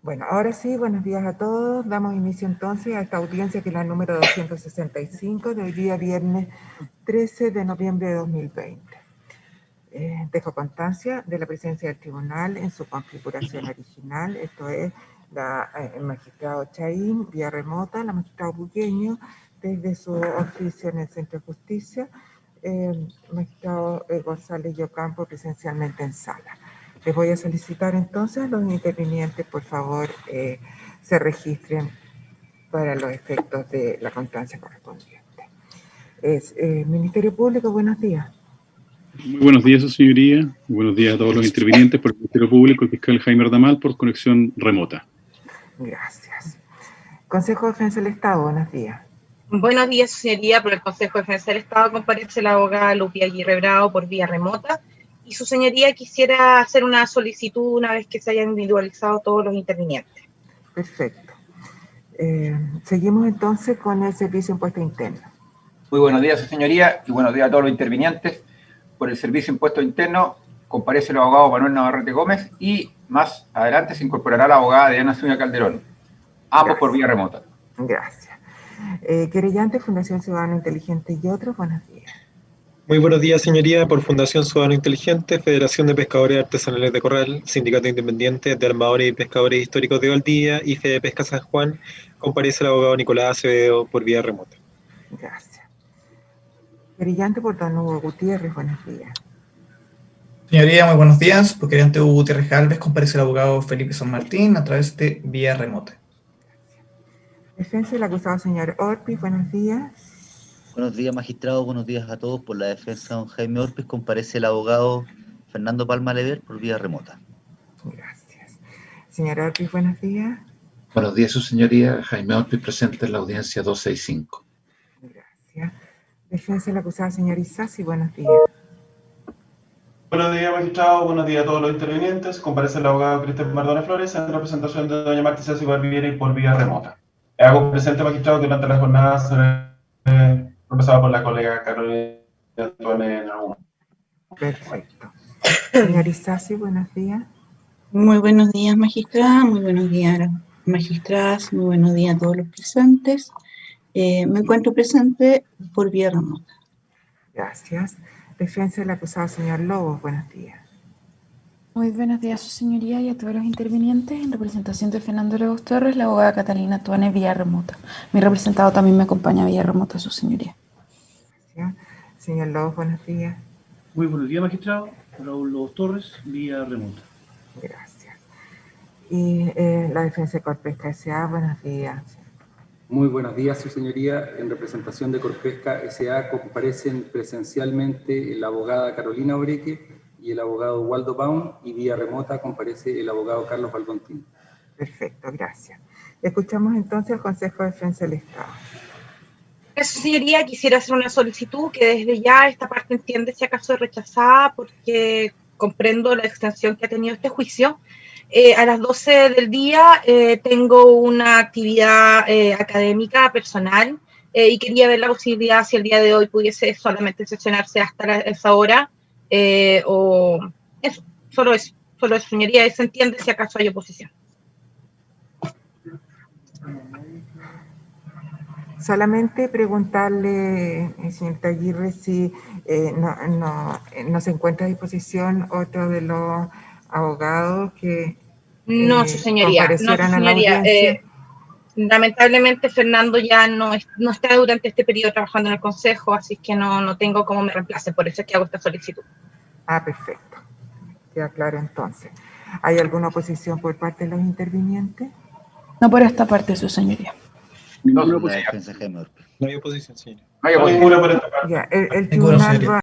Bueno, ahora sí, buenos días a todos. Damos inicio entonces a esta audiencia que es la número 265 de hoy día viernes 13 de noviembre de 2020. Dejo constancia de la presencia del tribunal en su configuración original, esto es el magistrado Chaín vía remota, la magistrado Bugueño desde su oficio en el Centro de Justicia, magistrado González Yocampo presencialmente en sala. Les voy a solicitar entonces a los intervinientes, por favor, se registren para los efectos de la constancia correspondiente. Ministerio Público, buenos días. Muy buenos días, su señoría. Buenos días a todos los intervinientes por el Ministerio Público, el fiscal Jaime Ardamal por conexión remota. Gracias. Consejo de Defensa del Estado, buenos días. Buenos días, su señoría. Por el Consejo de Defensa del Estado comparece la abogada Lupia Aguirre Bravo por vía remota. Y su señoría quisiera hacer una solicitud una vez que se hayan individualizado todos los intervinientes. Perfecto. Seguimos entonces con el Servicio de Impuesto Interno. Muy buenos días, su señoría, y buenos días a todos los intervinientes. Por el Servicio de Impuesto Interno comparece el abogado Manuel Navarrete Gómez y más adelante se incorporará la abogada Diana Zúñiga Calderón, ambos por vía remota. Gracias. Querellante, Fundación Ciudadano Inteligente y otros, buenos días. Muy buenos días, señoría. Por Fundación Ciudadano Inteligente, Federación de Pescadores Artesanales de Corral, Sindicato Independiente de Armadores y Pescadores Históricos de Valdivia y Fede Pesca San Juan, comparece el abogado Nicolás Acevedo por vía remota. Gracias. Querellante por don Hugo Gutiérrez, buenos días. Señoría, muy buenos días. Por querellante Hugo Gutiérrez Galvez, comparece el abogado Felipe San Martín a través de vía remota. Defensa del acusado señor Orpiz, buenos días. Buenos días, magistrado. Buenos días a todos. Por la defensa de don Jaime Orpiz comparece el abogado Fernando Palma Lever por vía remota. Gracias. Señor Orpiz, buenos días. Buenos días, su señoría. Jaime Orpiz presente en la audiencia 265. Gracias. Defensa del acusado señor Isasi, buenos días. Buenos días, magistrado. Buenos días a todos los intervinientes. Comparece el abogado Cristian Mardones Flores en representación de doña Marta Isasi Barbieri por vía remota. Hago presente, magistrado, que durante la jornada será represado por la colega Carolina Antuane en algún. Perfecto. Señor Isasi, buenos días. Muy buenos días, magistrada. Muy buenos días, magistradas. Muy buenos días a todos los presentes. Me encuentro presente por vía remota. Gracias. Defensa del acusado señor Lobos, buenos días. Muy buenos días, su señoría, y a todos los intervinientes. En representación de Fernando Lobos Torres, la abogada Catalina Tuane, vía remota. Mi representado también me acompaña vía remota, su señoría. Gracias. Señor Lobos, buenos días. Muy buenos días, magistrado. Raúl Lobos Torres, vía remota. Gracias. Y la defensa de Corpesca S.A., buenos días. Muy buenos días, su señoría. En representación de Corpesca S.A. comparecen presencialmente la abogada Carolina Obreque y el abogado Waldo Baum, y vía remota comparece el abogado Carlos Valcontín. Perfecto, gracias. Escuchamos entonces al Consejo de Defensa del Estado. Su señoría, quisiera hacer una solicitud que desde ya esta parte entiende si acaso es rechazada, porque comprendo la extensión que ha tenido este juicio. A las 12 del día tengo una actividad académica personal y quería ver la posibilidad si el día de hoy pudiese solamente sesionarse hasta esa hora o eso, solo eso, señoría, y se entiende si acaso hay oposición. Solamente preguntarle, señorita Aguirre, si no se encuentra a disposición otro de los abogados que no, su señoría, comparecieran a la audiencia. Lamentablemente Fernando ya no está durante este periodo trabajando en el Consejo, así que no tengo cómo me reemplace, por eso es que hago esta solicitud. Ah, perfecto. Queda claro entonces. ¿Hay alguna oposición por parte de los intervinientes? No por esta parte, su señoría. Ninguna oposición. No hay oposición, señor. No hay oposición por esta parte. Ya, el tribunal va...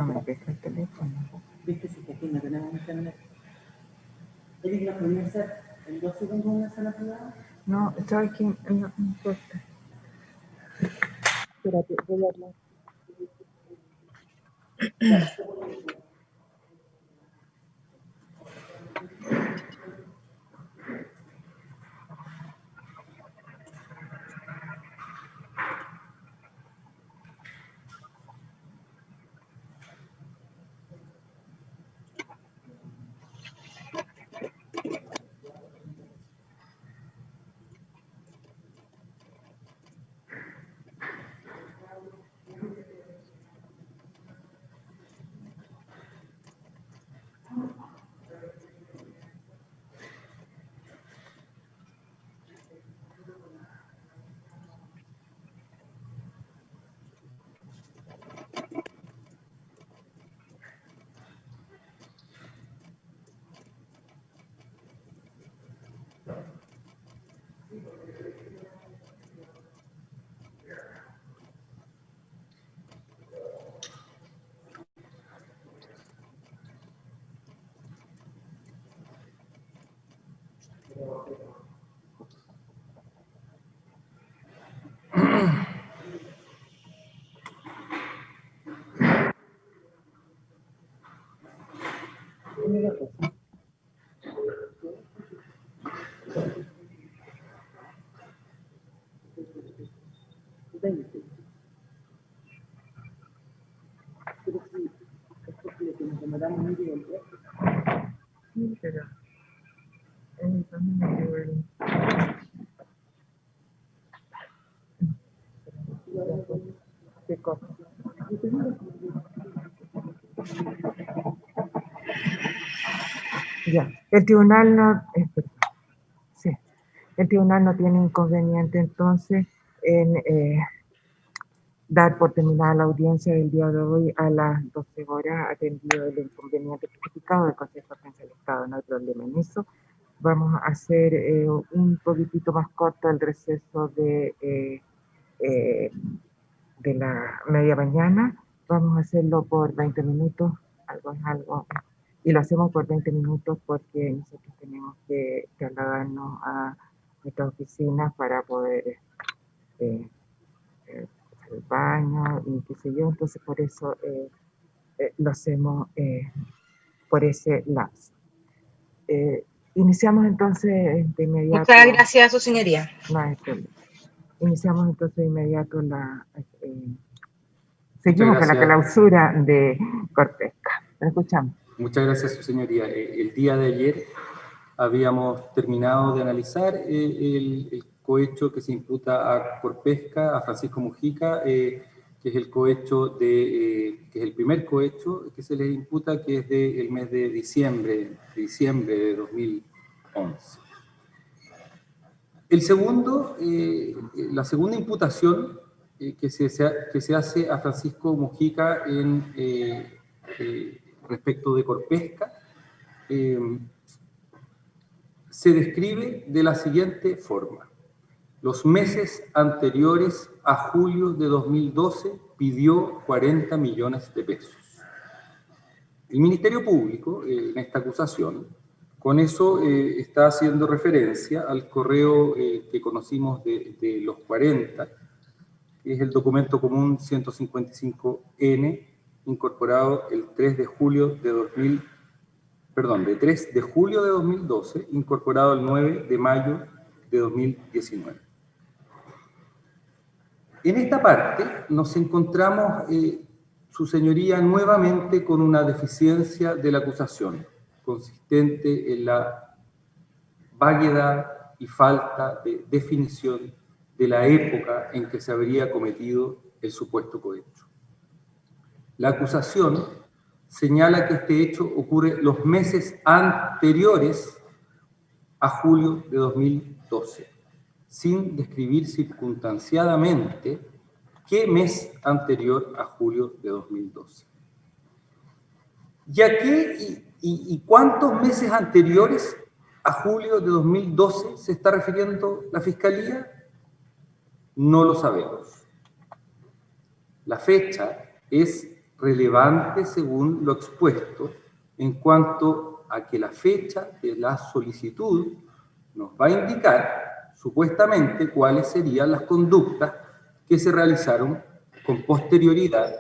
no me deja el teléfono. Viste, si aquí no tenemos internet. ¿Eric no podía hacer en 2 segundos una sala privada? No, ¿sabes qué? No importa. Espérate, voy a hablar. Sí, pero ¿qué cosa? Ya, el tribunal no, sí, el tribunal no tiene inconveniente entonces en dar por terminada la audiencia del día de hoy a las 12 horas, atendido el inconveniente justificado del Consejo de Defensa del Estado. No hay problema en eso. Vamos a hacer un poquitito más corto el receso de la media mañana. Vamos a hacerlo por 20 minutos, algo es algo, y lo hacemos por 20 minutos porque nosotros tenemos que trasladarnos a nuestras oficinas para poder el baño y qué sé yo, entonces por eso lo hacemos por ese lapso. Iniciamos entonces de inmediato. Muchas gracias, su señoría. No hay problema. Iniciamos entonces de inmediato seguimos con la clausura de Corpesca. Lo escuchamos. Muchas gracias, su señoría. El día de ayer habíamos terminado de analizar el cohecho que se imputa a Corpesca, a Francisco Mujica, que es el cohecho que es el primer cohecho que se les imputa, que es del mes de diciembre de 2011. El segundo, la segunda imputación que se hace a Francisco Mujica respecto de Corpesca, se describe de la siguiente forma. Los meses anteriores a julio de 2012 pidió 40 millones de pesos. El Ministerio Público, en esta acusación, con eso está haciendo referencia al correo que conocimos de los 40, que es el documento común 155N, incorporado el 3 de julio de 3 de julio de 2012, incorporado el 9 de mayo de 2019. En esta parte nos encontramos, su señoría, nuevamente con una deficiencia de la acusación, consistente en la vaguedad y falta de definición de la época en que se habría cometido el supuesto cohecho. La acusación señala que este hecho ocurre los meses anteriores a julio de 2012, sin describir circunstanciadamente qué mes anterior a julio de 2012. ¿Y a qué y cuántos meses anteriores a julio de 2012 se está refiriendo la Fiscalía? No lo sabemos. La fecha es relevante según lo expuesto en cuanto a que la fecha de la solicitud nos va a indicar supuestamente cuáles serían las conductas que se realizaron con posterioridad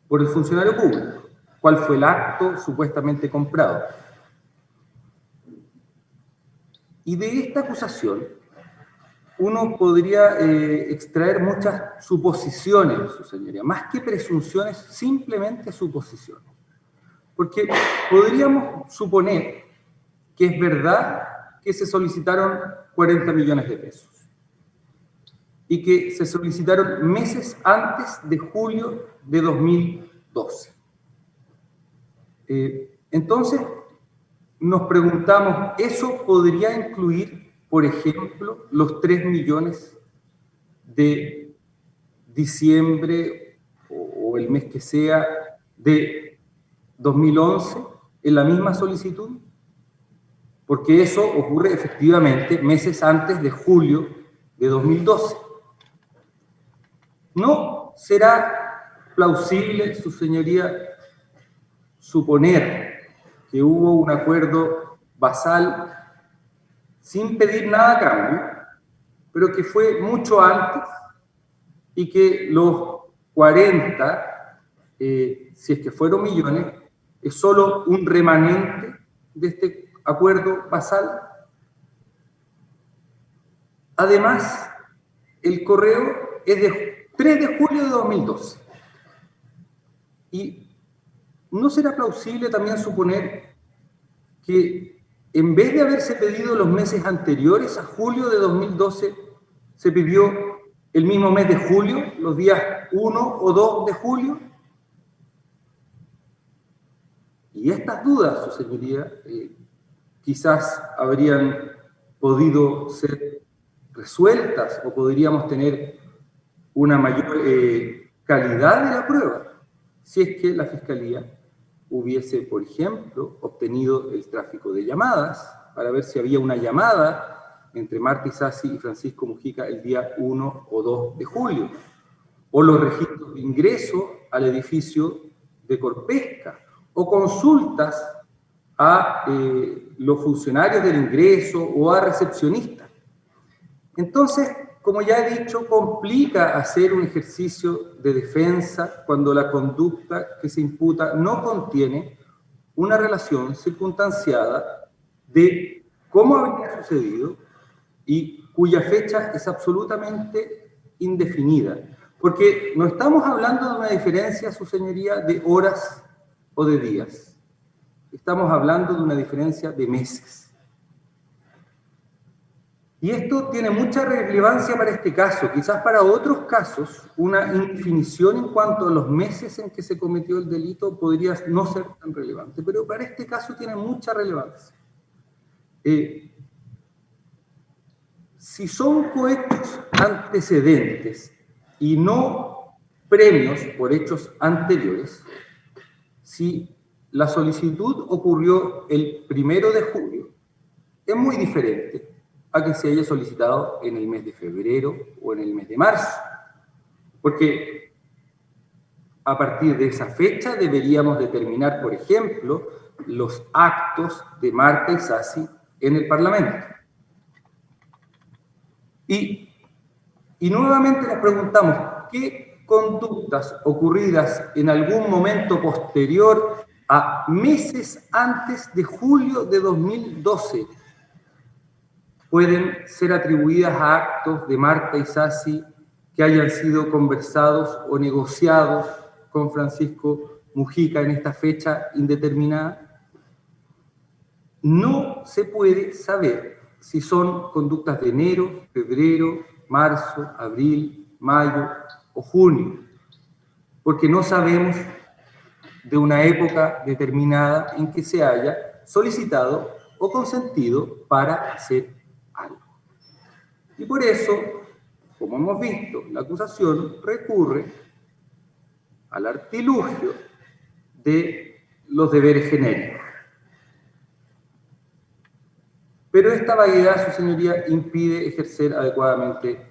por el funcionario público, cuál fue el acto supuestamente comprado. Y de esta acusación uno podría extraer muchas suposiciones, su señoría, más que presunciones, simplemente suposiciones. Porque podríamos suponer que es verdad que se solicitaron 40 millones de pesos y que se solicitaron meses antes de julio de 2012. Entonces, nos preguntamos, ¿eso podría incluir, por ejemplo, los 3 millones de diciembre o el mes que sea de 2011 en la misma solicitud? Porque eso ocurre efectivamente meses antes de julio de 2012. ¿No será plausible, su señoría, suponer que hubo un acuerdo basal sin pedir nada a cambio, pero que fue mucho antes y que los 40, si es que fueron millones, es solo un remanente de este acuerdo basal? Además, el correo es de 3 de julio de 2012. ¿Y no será plausible también suponer que en vez de haberse pedido los meses anteriores a julio de 2012, se pidió el mismo mes de julio, los días 1 o 2 de julio? Y estas dudas, su señoría, quizás habrían podido ser resueltas o podríamos tener una mayor calidad de la prueba si es que la Fiscalía hubiese, por ejemplo, obtenido el tráfico de llamadas para ver si había una llamada entre Marta Isasi y Francisco Mujica el día 1 o 2 de julio, o los registros de ingreso al edificio de Corpesca, o consultas a los funcionarios del ingreso o a recepcionistas. Entonces, como ya he dicho, complica hacer un ejercicio de defensa cuando la conducta que se imputa no contiene una relación circunstanciada de cómo habría sucedido y cuya fecha es absolutamente indefinida. Porque no estamos hablando de una diferencia, su señoría, de horas o de días. Estamos hablando de una diferencia de meses. Y esto tiene mucha relevancia para este caso. Quizás para otros casos, una indefinición en cuanto a los meses en que se cometió el delito podría no ser tan relevante, pero para este caso tiene mucha relevancia. Si son cohechos antecedentes y no premios por hechos anteriores, si la solicitud ocurrió el 1 de julio, es muy diferente a que se haya solicitado en el mes de febrero o en el mes de marzo. Porque a partir de esa fecha deberíamos determinar, por ejemplo, los actos de Marta Isasi en el Parlamento. Y nuevamente nos preguntamos, ¿qué conductas ocurridas en algún momento posterior a meses antes de julio de 2012 pueden ser atribuidas a actos de Marta Isasi que hayan sido conversados o negociados con Francisco Mujica en esta fecha indeterminada? No se puede saber si son conductas de enero, febrero, marzo, abril, mayo o junio, porque no sabemos de una época determinada en que se haya solicitado o consentido para hacer algo. Y por eso, como hemos visto, la acusación recurre al artilugio de los deberes genéricos. Pero esta vaguedad, su señoría, impide ejercer adecuadamente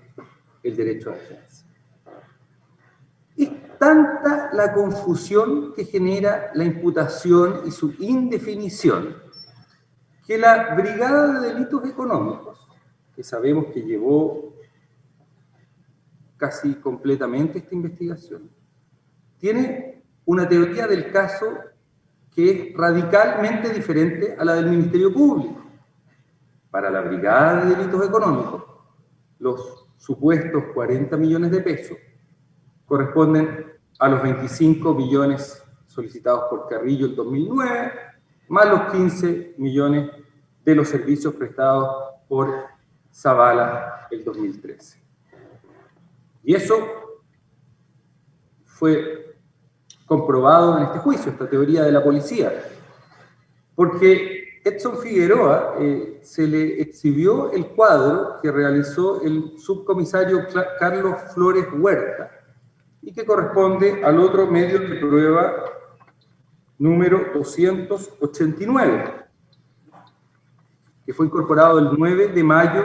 el derecho a defensa. Es tanta la confusión que genera la imputación y su indefinición, que la Brigada de Delitos Económicos, que sabemos que llevó casi completamente esta investigación, tiene una teoría del caso que es radicalmente diferente a la del Ministerio Público. Para la Brigada de Delitos Económicos, los supuestos 40 millones de pesos corresponden a los 25 millones solicitados por Carrillo el 2009, más los 15 millones de los servicios prestados por Zavala el 2013. Y eso fue comprobado en este juicio, esta teoría de la policía, porque Edson Figueroa se le exhibió el cuadro que realizó el subcomisario Carlos Flores Huerta y que corresponde al otro medio de prueba número 289, que fue incorporado el 9 de mayo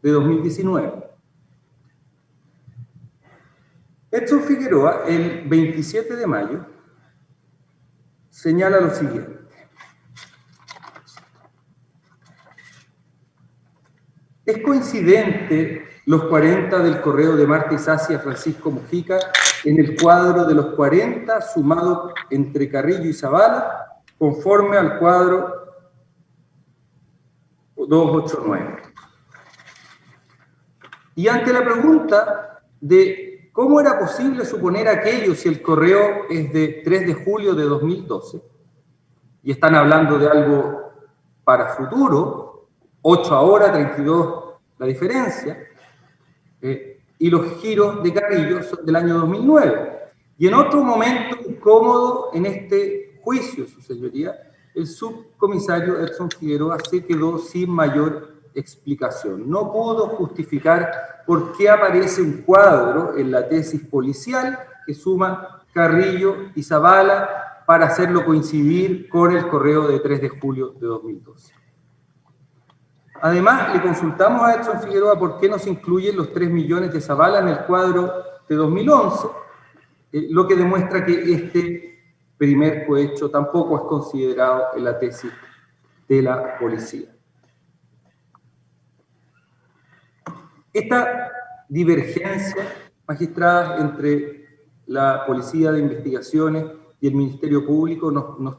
de 2019. Edson Figueroa, el 27 de mayo, señala lo siguiente. ¿Es coincidente los 40 del correo de Marta Isacia a Francisco Mujica en el cuadro de los 40 sumado entre Carrillo y Zavala, conforme al cuadro 289? Y ante la pregunta de cómo era posible suponer aquello si el correo es de 3 de julio de 2012, y están hablando de algo para futuro, 8 ahora, 32 la diferencia, y los giros de Carrillo son del año 2009. Y en otro momento incómodo en este juicio, su señoría, el subcomisario Edson Figueroa se quedó sin mayor explicación. No pudo justificar por qué aparece un cuadro en la tesis policial que suma Carrillo y Zavala para hacerlo coincidir con el correo de 3 de julio de 2012. Además, le consultamos a Edson Figueroa por qué no se incluyen los 3 millones de Zavala en el cuadro de 2011, lo que demuestra que este primer cohecho tampoco es considerado en la tesis de la policía. Esta divergencia, magistrada, entre la Policía de Investigaciones y el Ministerio Público nos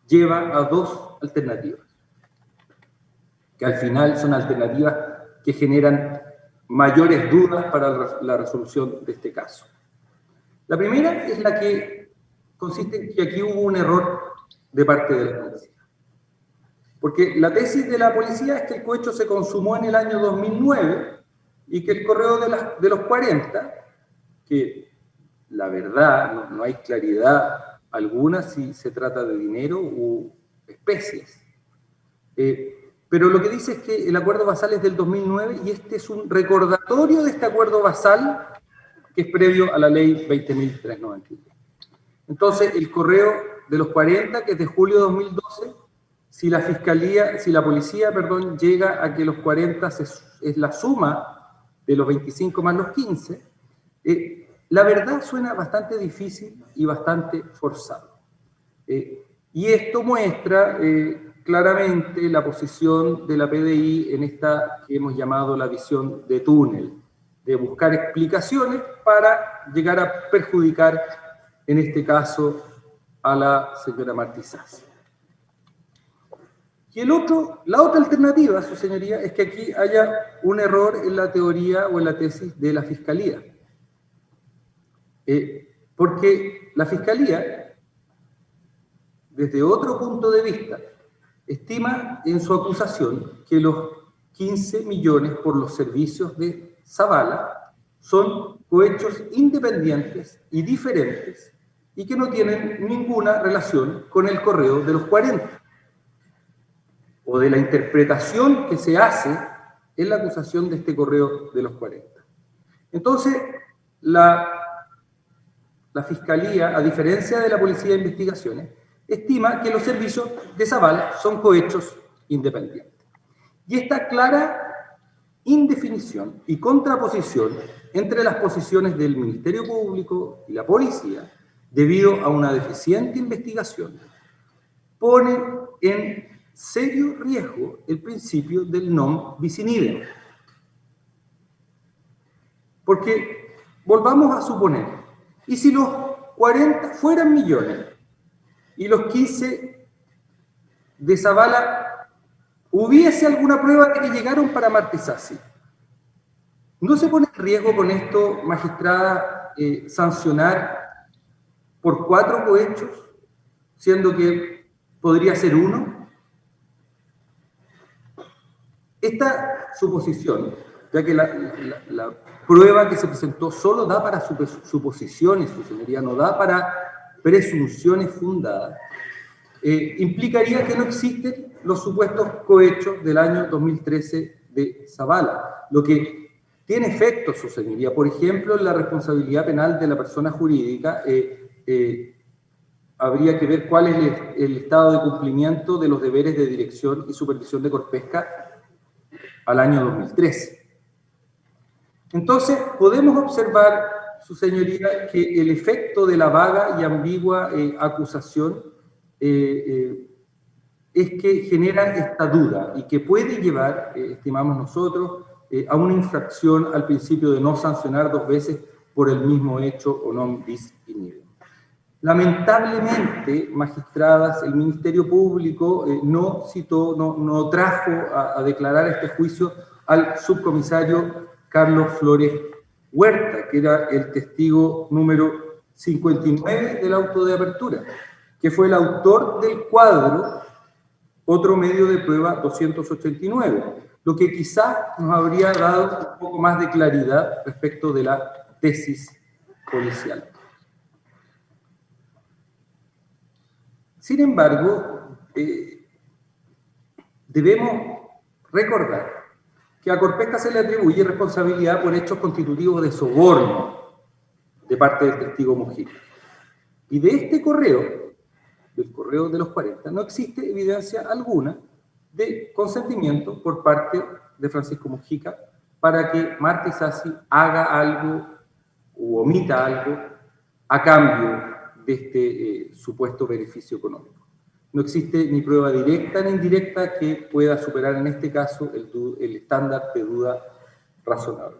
lleva a dos alternativas, que al final son alternativas que generan mayores dudas para la resolución de este caso. La primera es la que consiste en que aquí hubo un error de parte de la policía. Porque la tesis de la policía es que el cohecho se consumó en el año 2009 y que el correo de los 40, que la verdad no hay claridad alguna si se trata de dinero u especies. Pero lo que dice es que el acuerdo basal es del 2009 y este es un recordatorio de este acuerdo basal que es previo a la ley 20.393. Entonces, el correo de los 40, que es de julio de 2012, si la policía, llega a que los 40 es la suma de los 25 más los 15, la verdad suena bastante difícil y bastante forzado. Y esto muestra claramente la posición de la PDI en esta que hemos llamado la visión de túnel, de buscar explicaciones para llegar a perjudicar, en este caso, a la señora Marta Isacia. Y la otra alternativa, su señoría, es que aquí haya un error en la teoría o en la tesis de la Fiscalía. Porque la Fiscalía, desde otro punto de vista, estima en su acusación que los 15 millones por los servicios de Zavala son cohechos independientes y diferentes y que no tienen ninguna relación con el correo de los 40 o de la interpretación que se hace en la acusación de este correo de los 40. Entonces, la Fiscalía, a diferencia de la Policía de Investigaciones, estima que los servicios de Zavala son cohechos independientes. Y esta clara indefinición y contraposición entre las posiciones del Ministerio Público y la Policía debido a una deficiente investigación, pone en serio riesgo el principio del non bis in idem. Porque volvamos a suponer, y si los 40 fueran millones y los 15 de Zavala hubiese alguna prueba de que llegaron para Martesasi, ¿no se pone en riesgo con esto, magistrada, sancionar por 4 cohechos, siendo que podría ser 1? Esta suposición, ya que la prueba que se presentó solo da para suposiciones, su señoría, no da para presunciones fundadas, implicaría que no existen los supuestos cohechos del año 2013 de Zavala, lo que tiene efectos, su señoría. Por ejemplo, en la responsabilidad penal de la persona jurídica, habría que ver cuál es el estado de cumplimiento de los deberes de dirección y supervisión de Corpesca al año 2013. Entonces, podemos observar, su señoría, que el efecto de la vaga y ambigua acusación es que genera esta duda y que puede llevar, estimamos nosotros, a una infracción al principio de no sancionar 2 veces por el mismo hecho o non bis in idem. Lamentablemente, magistradas, el Ministerio Público no citó, no trajo a declarar este juicio al subcomisario Carlos Flores Huerta, que era el testigo número 59 del auto de apertura, que fue el autor del cuadro Otro Medio de Prueba 289, lo que quizás nos habría dado un poco más de claridad respecto de la tesis policial. Sin embargo, debemos recordar que a Corpesca se le atribuye responsabilidad por hechos constitutivos de soborno de parte del testigo Mujica. Y de este correo, del correo de los 40, no existe evidencia alguna de consentimiento por parte de Francisco Mujica para que Martesasi haga algo u omita algo a cambio de este supuesto beneficio económico. No existe ni prueba directa ni indirecta que pueda superar en este caso el estándar de duda razonable.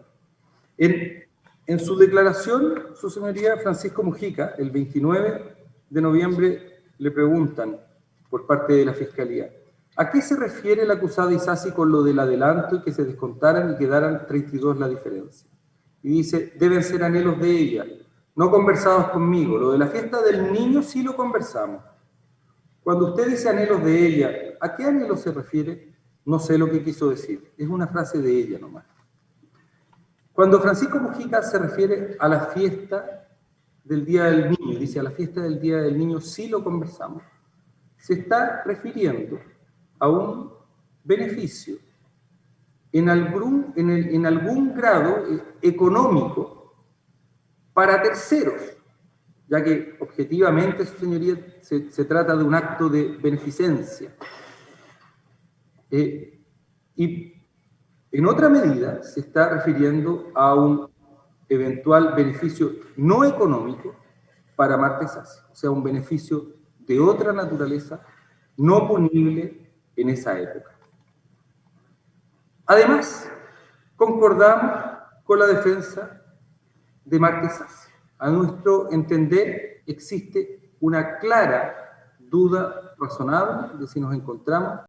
En su declaración, su señoría, Francisco Mujica, el 29 de noviembre, le preguntan por parte de la Fiscalía: ¿a qué se refiere el acusado Isasi con lo del adelanto y que se descontaran y quedaran 32 la diferencia? Y dice: deben ser anhelos de ella, no conversados conmigo. Lo de la fiesta del niño sí lo conversamos. Cuando usted dice anhelos de ella, ¿a qué anhelos se refiere? No sé lo que quiso decir. Es una frase de ella nomás. Cuando Francisco Mujica se refiere a la fiesta del Día del Niño, dice: a la fiesta del Día del Niño sí lo conversamos, se está refiriendo a un beneficio en algún grado económico para terceros, ya que objetivamente, su señoría, se trata de un acto de beneficencia. Y en otra medida se está refiriendo a un eventual beneficio no económico para Martesasi, o sea, un beneficio de otra naturaleza no punible en esa época. Además, concordamos con la defensa de Martesasi. A nuestro entender, existe una clara duda razonable de si nos encontramos